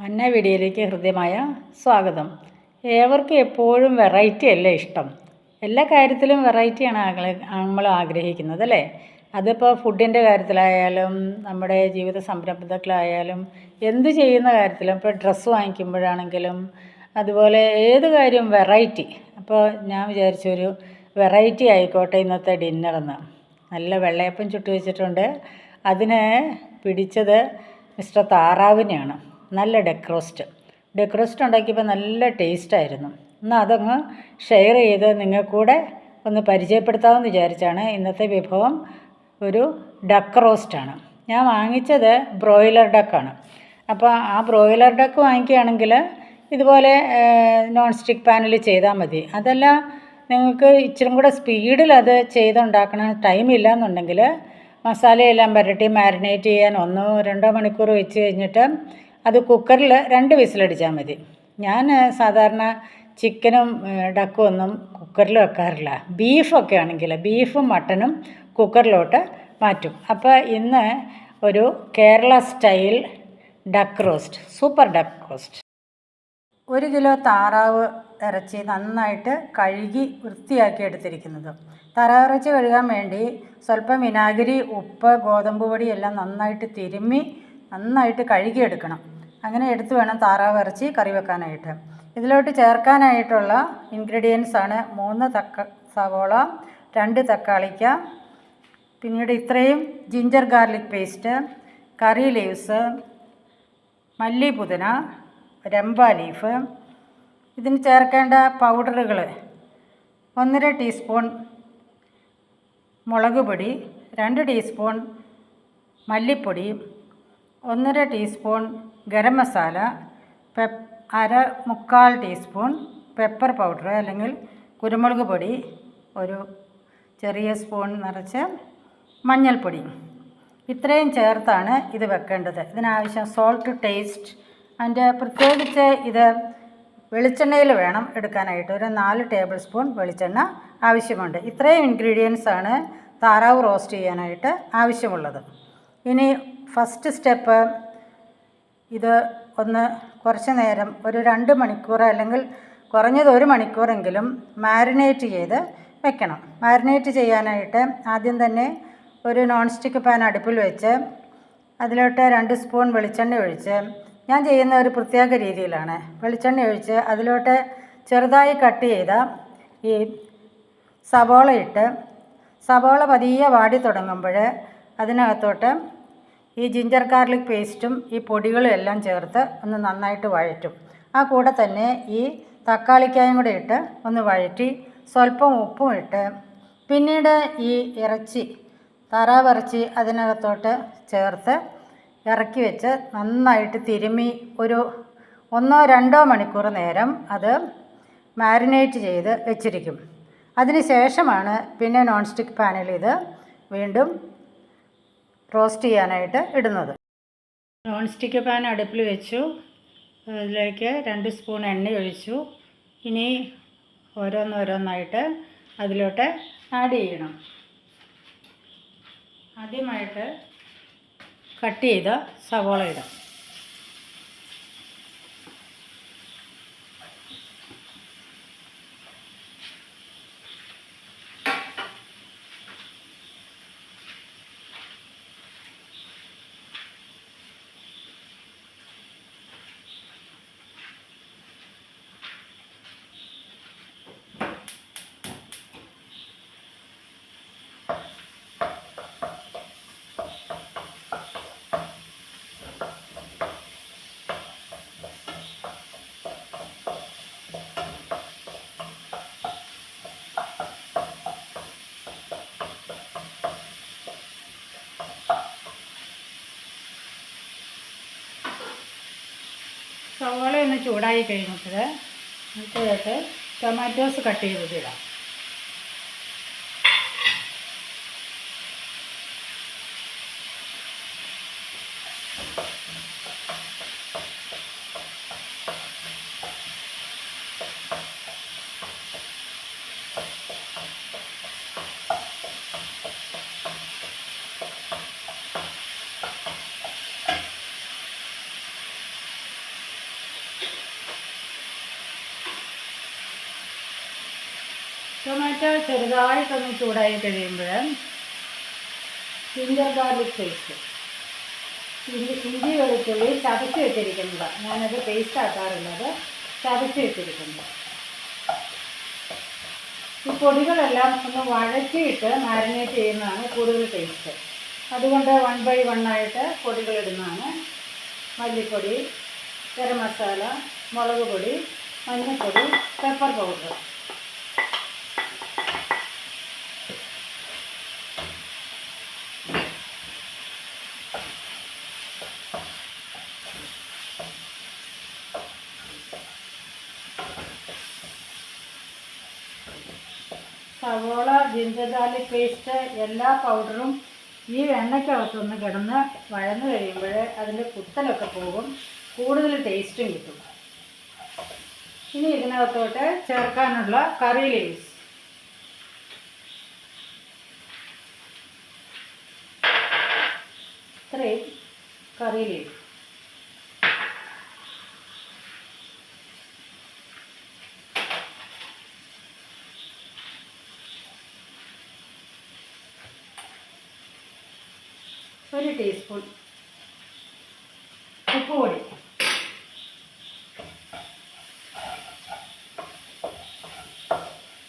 അന്ന വീഡിയോയിലേക്ക് ഹൃദ്യമായ സ്വാഗതം. ഏവർക്കും എപ്പോഴും വെറൈറ്റി അല്ലേ ഇഷ്ടം. എല്ലാ കാര്യത്തിലും വെറൈറ്റിയാണ് നമ്മൾ ആഗ്രഹിക്കുന്നത് അല്ലേ. അതിപ്പോൾ ഫുഡിൻ്റെ കാര്യത്തിലായാലും നമ്മുടെ ജീവിത സംരംഭത്തിലായാലും എന്ത് ചെയ്യുന്ന കാര്യത്തിലും, ഇപ്പോൾ ഡ്രസ്സ് വാങ്ങിക്കുമ്പോഴാണെങ്കിലും അതുപോലെ ഏത് കാര്യം വെറൈറ്റി. അപ്പോൾ ഞാൻ വിചാരിച്ചൊരു വെറൈറ്റി ആയിക്കോട്ടെ ഇന്നത്തെ ഡിന്നറെന്ന്. നല്ല വെള്ളയപ്പം ചുട്ട് വെച്ചിട്ടുണ്ട്. അതിന് പിടിച്ചത് മിസ്റ്റർ താറാവിനെയാണ്. നല്ല ഡക്ക് റോസ്റ്റ് ഉണ്ടാക്കിയപ്പോൾ നല്ല ടേസ്റ്റായിരുന്നു. എന്നാൽ അതങ്ങ് ഷെയർ ചെയ്ത് നിങ്ങൾക്കൂടെ ഒന്ന് പരിചയപ്പെടുത്താമെന്ന് വിചാരിച്ചാണ്. ഇന്നത്തെ വിഭവം ഒരു ഡക്ക് റോസ്റ്റാണ്. ഞാൻ വാങ്ങിച്ചത് ബ്രോയിലർ ഡക്കാണ്. അപ്പോൾ ആ ബ്രോയിലർ ഡക്ക് വാങ്ങിക്കുകയാണെങ്കിൽ ഇതുപോലെ നോൺ സ്റ്റിക്ക് പാനിൽ ചെയ്താൽ മതി. അതല്ല നിങ്ങൾക്ക് ഇച്ചിരി കൂടെ സ്പീഡിൽ അത് ചെയ്തുണ്ടാക്കണം, ടൈമില്ല എന്നുണ്ടെങ്കിൽ മസാലയെല്ലാം പുരട്ടി മാരിനേറ്റ് ചെയ്യാൻ 1-2 മണിക്കൂർ വെച്ച് കഴിഞ്ഞിട്ട് അത് കുക്കറിൽ 2 വിസിലടിച്ചാൽ മതി. ഞാൻ സാധാരണ ചിക്കനും ഡക്കും ഒന്നും കുക്കറിൽ വെക്കാറില്ല. ബീഫൊക്കെ ആണെങ്കിൽ ബീഫും മട്ടനും കുക്കറിലോട്ട് മാറ്റും. അപ്പോൾ ഇന്ന് ഒരു Kerala style duck roast, super duck roast. 1 kilo താറാവ് ഇറച്ചി നന്നായിട്ട് കഴുകി വൃത്തിയാക്കി എടുത്തിരിക്കുന്നത്. താറാവ് ഇറച്ചി കഴുകാൻ വേണ്ടി സ്വല്പം വിനാഗിരി, ഉപ്പ്, ഗോതമ്പ് പൊടി എല്ലാം നന്നായിട്ട് തിരുമ്മി നന്നായിട്ട് കഴുകിയെടുക്കണം. അങ്ങനെ എടുത്ത് വേണം താറാവ് ഇറച്ചി കറി വെക്കാനായിട്ട്. ഇതിലോട്ട് ചേർക്കാനായിട്ടുള്ള ഇൻഗ്രീഡിയൻസ് ആണ് 3 സവോള, 2 തക്കാളിക്ക, പിന്നീട് ഇത്രയും ജിഞ്ചർ ഗാർലിക് പേസ്റ്റ്, കറി ലീവ്സ്, മല്ലി പുതിന, രമ്പ ലീഫ്. ഇതിന് ചേർക്കേണ്ട പൗഡറുകൾ 1.5 ടീസ്പൂൺ മുളക് പൊടി, 2 ടീസ്പൂൺ മല്ലിപ്പൊടി, 1.5 teaspoon garam masala, 1/4 teaspoon pepper powder അല്ലെങ്കിൽ കുരുമുളക് പൊടി, ഒരു ചെറിയ സ്പൂൺ നിറച്ച് മഞ്ഞൾപ്പൊടി. ഇത്രയും ചേർത്താണ് ഇത് വെക്കേണ്ടത്. ഇതിനാവശ്യം സോൾട്ട് ടേസ്റ്റ്. അതിൻ്റെ പ്രത്യേകിച്ച് ഇത് വെളിച്ചെണ്ണയിൽ വേണം എടുക്കാനായിട്ട്. ഒരു 4 ടേബിൾ സ്പൂൺ വെളിച്ചെണ്ണ ആവശ്യമുണ്ട്. ഇത്രയും ഇൻഗ്രീഡിയൻസ് ആണ് താറാവ് റോസ്റ്റ് ചെയ്യാനായിട്ട് ആവശ്യമുള്ളത്. ഇനി ഫസ്റ്റ് സ്റ്റെപ്പ്, ഇത് ഒന്ന് കുറച്ച് നേരം ഒരു 2 മണിക്കൂർ അല്ലെങ്കിൽ കുറഞ്ഞത് 1 മണിക്കൂറെങ്കിലും മാരിനേറ്റ് ചെയ്ത് വെക്കണം. മാരിനേറ്റ് ചെയ്യാനായിട്ട് ആദ്യം തന്നെ ഒരു നോൺ സ്റ്റിക്ക് പാൻ അടുപ്പിൽ വെച്ച് അതിലോട്ട് 2 സ്പൂൺ വെളിച്ചെണ്ണ ഒഴിച്ച്, ഞാൻ ചെയ്യുന്ന ഒരു പ്രത്യേക രീതിയിലാണ്. വെളിച്ചെണ്ണ ഒഴിച്ച് അതിലോട്ട് ചെറുതായി കട്ട് ചെയ്ത ഈ സവോള ഇട്ട്, സവോള പതിയെ വാടി തുടങ്ങുമ്പോൾ അതിനകത്തോട്ട് ഈ ജിഞ്ചർ ഗാർലിക് പേസ്റ്റും ഈ പൊടികളും എല്ലാം ചേർത്ത് ഒന്ന് നന്നായിട്ട് വഴറ്റും. ആ കൂടെ തന്നെ ഈ തക്കാളിക്കായും കൂടെ ഇട്ട് ഒന്ന് വഴറ്റി സ്വല്പം ഉപ്പും ഇട്ട്, പിന്നീട് ഈ ഇറച്ചി, താറാവ് ഇറച്ചി അതിനകത്തോട്ട് ചേർത്ത് ഇറക്കി വെച്ച് നന്നായിട്ട് തിരുമ്മി ഒരു 1-2 മണിക്കൂർ നേരം അത് മാരിനേറ്റ് ചെയ്ത് വെച്ചിരിക്കും. അതിന് ശേഷമാണ് പിന്നെ നോൺ സ്റ്റിക്ക് പാനിൽ ഇത് വീണ്ടും റോസ്റ്റ് ചെയ്യാനായിട്ട് ഇടുന്നത്. നോൺ സ്റ്റിക്ക് പാൻ അടുപ്പിൽ വെച്ചു. അതിലേക്ക് 2 സ്പൂൺ എണ്ണ ഒഴിച്ചു. ഇനി ഓരോന്നോരോന്നായിട്ട് അതിലോട്ട് ആഡ് ചെയ്യണം. ആദ്യമായിട്ട് കട്ട് ചെയ്ത സവോള ഇടാം. സവാള ഒന്ന് ചൂടായി കഴിഞ്ഞിട്ട് അടുത്തതായിട്ട് ടൊമാറ്റോസ് കട്ട് ചെയ്തത് ഇടാം. ടൊമാറ്റോ ചെറുതായിട്ടൊന്ന് ചൂടായി കഴിയുമ്പോൾ ജിഞ്ചർ ഗാർലിക് പേസ്റ്റ്, ഇഞ്ചി വെളുത്തുള്ളി ചതച്ച് വെച്ചിരിക്കുന്നത്, ഞാനത് പേസ്റ്റ് ആക്കാറുള്ളത് ചതച്ച് വെച്ചിരിക്കുന്നത്. ഈ പൊടികളെല്ലാം ഒന്ന് വഴറ്റിയിട്ട് മാരിനേറ്റ് ചെയ്യുന്നതാണ് കൂടുതൽ ടേസ്റ്റ്. അതുകൊണ്ട് 1 by 1 ആയിട്ട് പൊടികളിടുന്നതാണ്. മല്ലിപ്പൊടി, ഗരം മസാല, മുളക് പൊടി, മഞ്ഞൾപ്പൊടി, പെപ്പർ പൗഡർ. സവോള, ജിഞ്ചർ ഗാർലിക് പേസ്റ്റ്, എല്ലാ പൗഡറും ഈ എണ്ണയ്ക്കകത്തൊന്ന് കിടന്ന് വഴന്ന് കഴിയുമ്പോൾ അതിൻ്റെ കുത്തലൊക്കെ പോകും, കൂടുതൽ ടേസ്റ്റും കിട്ടും. ഇനി ഇതിനകത്തോട്ട് ചേർക്കാനുള്ള കറി ലീവ്സ്, ഇത്രയും കറി ലീവ്സ്. ഒരു ടീസ്പൂൺ ഉപ്പ് പൊടി,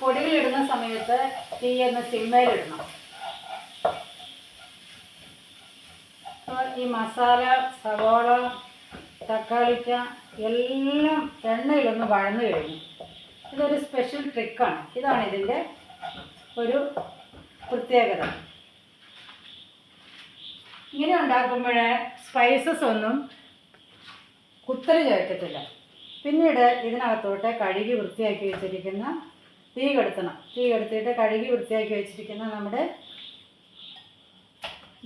പൊടികളിടുന്ന സമയത്ത് തീ ഒന്ന് സിമ്മയിലിടണം. അപ്പോൾ ഈ മസാല, സവോള, തക്കാളിക്ക എല്ലാം എണ്ണയിലൊന്ന് വഴന്നു കഴിഞ്ഞു. ഇതൊരു സ്പെഷ്യൽ ട്രിക്കാണ്. ഇതാണ് ഇതിൻ്റെ ഒരു പ്രത്യേകത. ഇങ്ങനെ ഉണ്ടാക്കുമ്പോൾ സ്പൈസസ് ഒന്നും കുത്തൽ ചേർക്കത്തില്ല. പിന്നീട് ഇതിനകത്തോട്ട് കഴുകി വൃത്തിയാക്കി വെച്ചിരിക്കുന്ന, തീ കെടുത്തിയിട്ട് കഴുകി വൃത്തിയാക്കി വെച്ചിരിക്കുന്ന നമ്മുടെ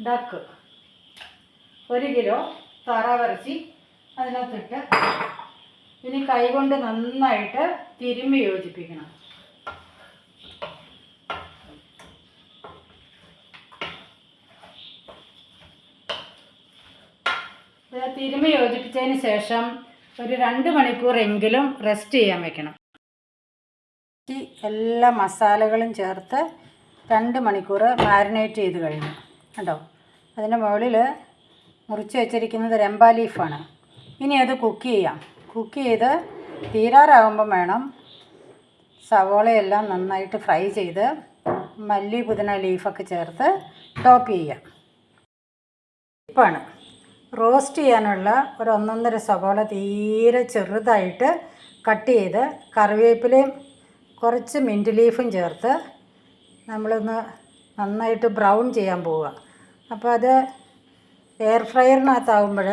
ഡക്ക്, 1 കിലോ താറാവിറച്ചി അതിനകത്തിട്ട് ഇനി കൈകൊണ്ട് നന്നായിട്ട് തിരുമ്മി യോജിപ്പിക്കണം. തിരുമ്മി യോജിപ്പിച്ചതിന് ശേഷം ഒരു 2 മണിക്കൂറെങ്കിലും റെസ്റ്റ് ചെയ്യാൻ വെക്കണം. എല്ലാ മസാലകളും ചേർത്ത് 2 മണിക്കൂർ മാരിനേറ്റ് ചെയ്ത് കഴിഞ്ഞു. കേട്ടോ, അതിൻ്റെ മുകളിൽ മുറിച്ച് വെച്ചിരിക്കുന്നത് രംബ ലീഫാണ്. ഇനി അത് കുക്ക് ചെയ്യാം. കുക്ക് ചെയ്ത് തീരാറാകുമ്പം വേണം സവോളയെല്ലാം നന്നായിട്ട് ഫ്രൈ ചെയ്ത് മല്ലി പുതിന ലീഫൊക്കെ ചേർത്ത് ടോപ്പ് ചെയ്യാം. ഇപ്പാണ് റോസ്റ്റ് ചെയ്യാനുള്ള ഒരു 1.5 സവോള തീരെ ചെറുതായിട്ട് കട്ട് ചെയ്ത് കറിവേപ്പിലയും കുറച്ച് മിൻറ്റ് ലീഫും ചേർത്ത് നമ്മളൊന്ന് നന്നായിട്ട് ബ്രൗൺ ചെയ്യാൻ പോവുക. അപ്പോൾ അത് എയർ ഫ്രയറിനകത്താകുമ്പോൾ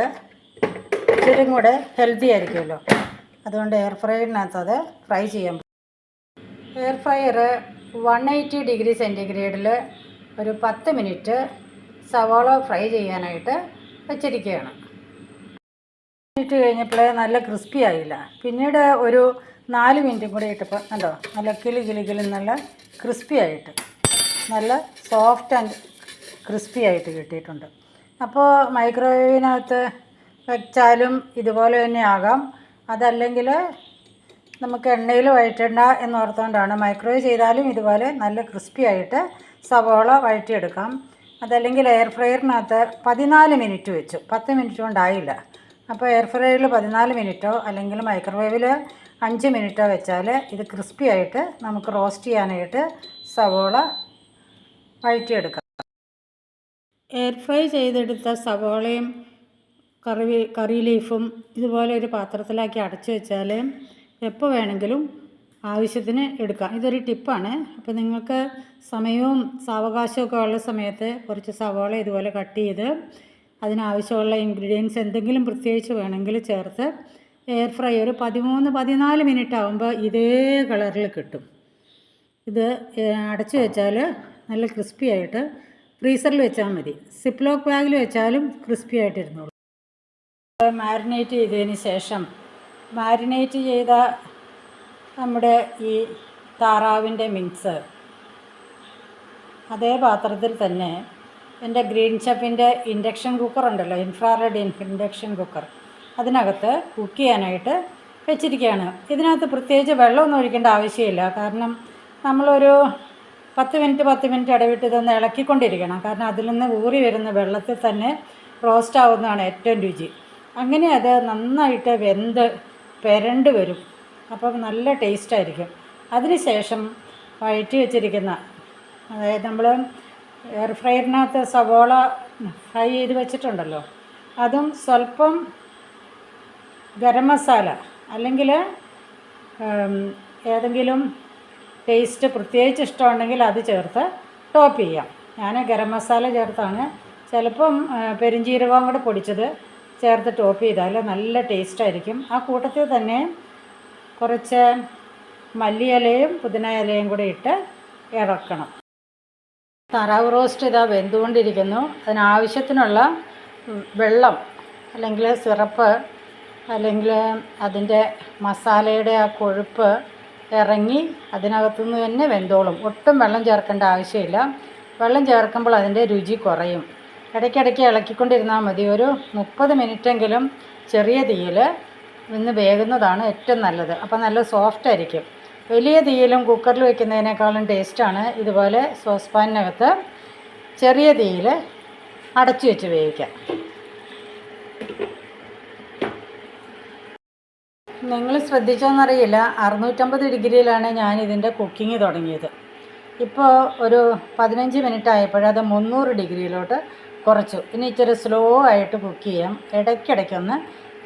ഇച്ചിരി കൂടെ ഹെൽത്തി ആയിരിക്കുമല്ലോ, അതുകൊണ്ട് എയർ ഫ്രയറിനകത്ത് അത് ഫ്രൈ ചെയ്യാൻ പോകും. എയർ ഫ്രയർ 180 ഡിഗ്രി സെൻറ്റിഗ്രേഡിൽ ഒരു 10 മിനിറ്റ് സവാള ഫ്രൈ ചെയ്യാനായിട്ട് വെച്ചിരിക്കുകയാണ്. മിനിറ്റ് കഴിഞ്ഞപ്പോൾ നല്ല ക്രിസ്പി ആയില്ല. പിന്നീട് ഒരു 4 മിനിറ്റും കൂടി ഇട്ടപ്പോൾ കണ്ടോ നല്ല കിളി നല്ല ക്രിസ്പി ആയിട്ട്, നല്ല സോഫ്റ്റ് ആൻഡ് ക്രിസ്പി ആയിട്ട് കിട്ടിയിട്ടുണ്ട്. അപ്പോൾ മൈക്രോവേവിനകത്ത് വെച്ചാലും ഇതുപോലെ തന്നെ ആകാം. അതല്ലെങ്കിൽ നമുക്ക് എണ്ണയിൽ വഴറ്റണ്ട എന്നോർത്തുകൊണ്ടാണ് മൈക്രോവേവ് ചെയ്താലും ഇതുപോലെ നല്ല ക്രിസ്പി ആയിട്ട് സവോള വഴറ്റിയെടുക്കാം. അതല്ലെങ്കിൽ എയർ ഫ്രയറിനകത്ത് 14 മിനിറ്റ് വെച്ചു, 10 മിനിറ്റ് കൊണ്ടായില്ല. അപ്പോൾ എയർ ഫ്രയറിൽ 14 മിനിറ്റോ അല്ലെങ്കിൽ മൈക്രോവേവിൽ 5 മിനിറ്റോ വെച്ചാൽ ഇത് ക്രിസ്പി ആയിട്ട് നമുക്ക് റോസ്റ്റ് ചെയ്യാനായിട്ട് സവോള വഴറ്റിയെടുക്കാം. എയർ ഫ്രൈ ചെയ്തെടുത്ത സവോളയും കറി ലീഫും ഇതുപോലെ ഒരു പാത്രത്തിലാക്കി അടച്ചു വെച്ചാൽ എപ്പോൾ വേണമെങ്കിലും ആവശ്യത്തിന് എടുക്കാം. ഇതൊരു ടിപ്പാണ്. അപ്പോൾ നിങ്ങൾക്ക് സമയവും സാവകാശമൊക്കെ ഉള്ള സമയത്ത് കുറച്ച് സവോള ഇതുപോലെ കട്ട് ചെയ്ത് അതിനാവശ്യമുള്ള ഇൻഗ്രീഡിയൻസ് എന്തെങ്കിലും പ്രത്യേകിച്ച് വേണമെങ്കിൽ ചേർത്ത് എയർ ഫ്രൈ ഒരു 13-14 മിനിറ്റ് ആകുമ്പോൾ ഇതേ കളറിൽ കിട്ടും. ഇത് അടച്ചു വെച്ചാൽ നല്ല ക്രിസ്പി ആയിട്ട് ഫ്രീസറിൽ വെച്ചാൽ മതി. സിപ്ലോക്ക് ബാഗിൽ വെച്ചാലും ക്രിസ്പി ആയിട്ടിരുന്നോളൂ. മാരിനേറ്റ് ചെയ്തതിന് ശേഷം മാരിനേറ്റ് ചെയ്ത നമ്മുടെ ഈ താറാവിൻ്റെ മിക്സ് അതേ പാത്രത്തിൽ തന്നെ എൻ്റെ ഗ്രീൻ ഷെഫിൻ്റെ ഇൻഡക്ഷൻ കുക്കർ ഉണ്ടല്ലോ, ഇൻഫ്രാറെഡ് ഇൻഡക്ഷൻ കുക്കർ, അതിനകത്ത് കുക്ക് ചെയ്യാനായിട്ട് വെച്ചിരിക്കുകയാണ്. ഇതിനകത്ത് പ്രത്യേകിച്ച് വെള്ളമൊന്നും ഒഴിക്കേണ്ട ആവശ്യമില്ല. കാരണം നമ്മളൊരു 10 മിനിറ്റ് ഇടവിട്ട് ഇതൊന്ന് ഇളക്കിക്കൊണ്ടിരിക്കണം. കാരണം അതിൽ നിന്ന് ഊറി വരുന്ന വെള്ളത്തിൽ തന്നെ റോസ്റ്റ് ആവുന്നതാണ് ഏറ്റവും രുചി. അങ്ങനെ അത് നന്നായിട്ട് വെന്ത് പെരണ്ട് വരും. അപ്പം നല്ല ടേസ്റ്റായിരിക്കും. അതിന് ശേഷം വഴറ്റി വെച്ചിരിക്കുന്ന, അതായത് നമ്മൾ എയർ ഫ്രയറിനകത്ത് സവോള ഫ്രൈ ചെയ്ത് വെച്ചിട്ടുണ്ടല്ലോ, അതും സ്വല്പം ഗരം മസാല അല്ലെങ്കിൽ ഏതെങ്കിലും ടേസ്റ്റ് പ്രത്യേകിച്ച് ഇഷ്ടമുണ്ടെങ്കിൽ അത് ചേർത്ത് ടോപ്പ് ചെയ്യാം. ഞാൻ ഗരം മസാല ചേർത്താണ്. ചിലപ്പം പെരുംജീരകം കൂടെ പൊടിച്ചത് ചേർത്ത് ടോപ്പ് ചെയ്താൽ നല്ല ടേസ്റ്റായിരിക്കും. ആ കൂട്ടത്തിൽ തന്നെ കുറച്ച് മല്ലിയിലയും പുതിന ഇലയും കൂടെ ഇട്ട് ഇറക്കണം. താറാവ് റോസ്റ്റ് ഇതാ വെന്തുകൊണ്ടിരിക്കുന്നു. അതിനാവശ്യത്തിനുള്ള വെള്ളം അല്ലെങ്കിൽ സിറപ്പ് അല്ലെങ്കിൽ അതിൻ്റെ മസാലയുടെ ആ കൊഴുപ്പ് ഇറങ്ങി അതിനകത്തുനിന്ന് തന്നെ വെന്തോളും. ഒട്ടും വെള്ളം ചേർക്കേണ്ട ആവശ്യമില്ല. വെള്ളം ചേർക്കുമ്പോൾ അതിൻ്റെ രുചി കുറയും. ഇടയ്ക്കിടയ്ക്ക് ഇളക്കിക്കൊണ്ടിരുന്നാൽ മതി. ഒരു 30 മിനിറ്റെങ്കിലും ചെറിയ തീയിൽ നിന്ന് വേകുന്നതാണ് ഏറ്റവും നല്ലത്. അപ്പോൾ നല്ല സോഫ്റ്റ് ആയിരിക്കും. വലിയ തീയിലും കുക്കറിൽ വയ്ക്കുന്നതിനേക്കാളും ടേസ്റ്റാണ് ഇതുപോലെ സോസ് പാനിനകത്ത് ചെറിയ തീയിൽ അടച്ചു വെച്ച് വേവിക്കാം. നിങ്ങൾ ശ്രദ്ധിച്ചോന്നറിയില്ല, 650 ഡിഗ്രിയിലാണ് ഞാൻ ഇതിൻ്റെ കുക്കിംഗ് തുടങ്ങിയത്. ഇപ്പോൾ ഒരു 15 മിനിറ്റ് ആയപ്പോഴത് 300 ഡിഗ്രിയിലോട്ട് കുറച്ചു. ഇനി ഇച്ചിരി സ്ലോ ആയിട്ട് കുക്ക് ചെയ്യാം. ഇടയ്ക്കിടയ്ക്കൊന്ന്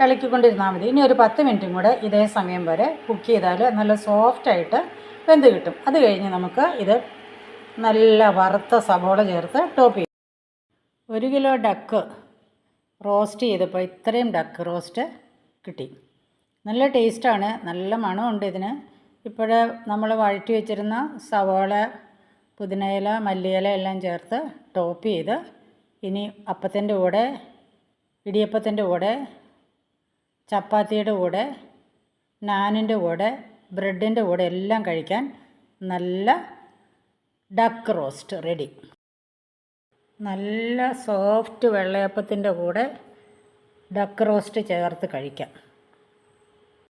ഇളക്കിക്കൊണ്ടിരുന്നാൽ മതി. ഇനി ഒരു 10 മിനിറ്റും കൂടെ ഇതേ സമയം വരെ കുക്ക് ചെയ്താൽ നല്ല സോഫ്റ്റായിട്ട് വെന്ത് കിട്ടും. അത് കഴിഞ്ഞ് നമുക്ക് ഇത് നല്ല വറുത്ത സവോള ചേർത്ത് ടോപ്പ് ചെയ്യും. 1 കിലോ ഡക്ക് റോസ്റ്റ് ചെയ്തപ്പോൾ ഇത്രയും ഡക്ക് റോസ്റ്റ് കിട്ടി. നല്ല ടേസ്റ്റാണ്, നല്ല മണമുണ്ട് ഇതിന്. ഇപ്പോൾ നമ്മൾ വഴറ്റി വെച്ചിരുന്ന സവോള, പുതിനയില, മല്ലിയില എല്ലാം ചേർത്ത് ടോപ്പ് ചെയ്ത് ഇനി അപ്പത്തിൻ്റെ കൂടെ, ഇടിയപ്പത്തിൻ്റെ കൂടെ, ചപ്പാത്തിയുടെ കൂടെ, നാനിൻ്റെ കൂടെ, ബ്രെഡിൻ്റെ കൂടെ എല്ലാം കഴിക്കാൻ നല്ല ഡക്ക് റോസ്റ്റ് റെഡി. നല്ല സോഫ്റ്റ് വെള്ളയപ്പത്തിൻ്റെ കൂടെ ഡക്ക് റോസ്റ്റ് ചേർത്ത് കഴിക്കാം.